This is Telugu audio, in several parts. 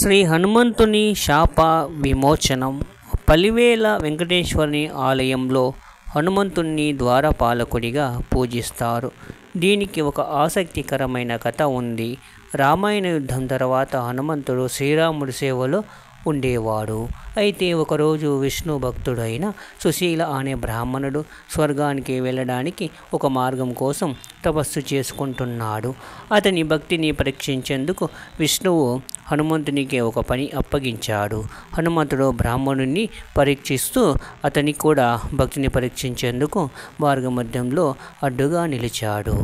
శ్రీ హనుమంతుని శాప విమోచనం. పలివేల వెంకటేశ్వరుని ఆలయంలో హనుమంతుణ్ణి ద్వారపాలకుడిగా పూజిస్తారు. దీనికి ఒక ఆసక్తికరమైన కథ ఉంది. రామాయణ యుద్ధం తర్వాత హనుమంతుడు శ్రీరాముడి సేవలో ఉండేవాడు. అయితే ఒకరోజు విష్ణు భక్తుడైన సుశీల అనే బ్రాహ్మణుడు స్వర్గానికి వెళ్ళడానికి ఒక మార్గం కోసం తపస్సు చేసుకుంటున్నాడు. అతని భక్తిని పరీక్షించేందుకు విష్ణువు హనుమంతునికి ఒక పని అప్పగించాడు. హనుమంతుడు బ్రాహ్మణుని పరీక్షిస్తూ అతనికి కూడా భక్తిని పరీక్షించేందుకు మార్గమధ్యంలో అడ్డుగా నిలిచాడు.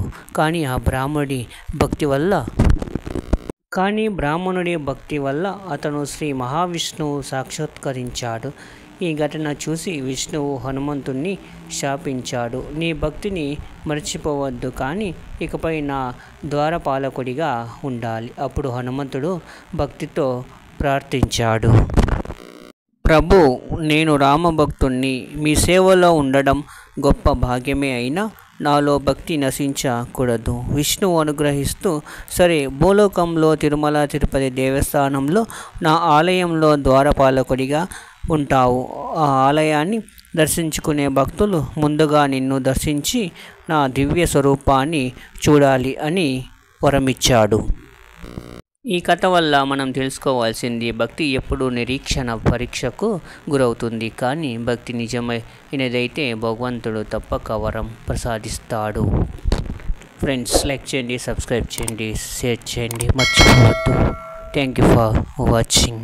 కానీ బ్రాహ్మణుడి భక్తి వల్ల అతను శ్రీ మహావిష్ణువు సాక్షాత్కరించాడు. ఈ ఘటన చూసి విష్ణువు హనుమంతుణ్ణి శాపించాడు. నీ భక్తిని మర్చిపోవద్దు, కానీ ఇకపై నా ద్వారపాలకుడిగా ఉండాలి. అప్పుడు హనుమంతుడు భక్తితో ప్రార్థించాడు. ప్రభు, నేను రామభక్తుణ్ణి. మీ సేవలో ఉండడం గొప్ప భాగ్యమే అయినా నాలో భక్తి నశించకూడదు. విష్ణువు అనుగ్రహిస్తూ, సరే, భూలోకంలో తిరుమల తిరుపతి దేవస్థానంలో నా ఆలయంలో ద్వారపాలకుడిగా ఉంటావు. ఆ ఆలయాన్ని దర్శించుకునే భక్తులు ముందుగా నిన్ను దర్శించి నా దివ్య స్వరూపాన్ని చూడాలి అని వరమిచ్చాడు. ఈ కథ వల్ల మనం తెలుసుకోవాల్సింది, భక్తి ఎప్పుడూ నిరీక్షణ పరీక్షకు గురవుతుంది. కానీ భక్తి నిజమైనదైతే భగవంతుడు తప్పక వరం ప్రసాదిస్తాడు. ఫ్రెండ్స్, లైక్ చేయండి, సబ్స్క్రైబ్ చేయండి, షేర్ చేయండి, మర్చిపోవద్దు. Thank you for watching.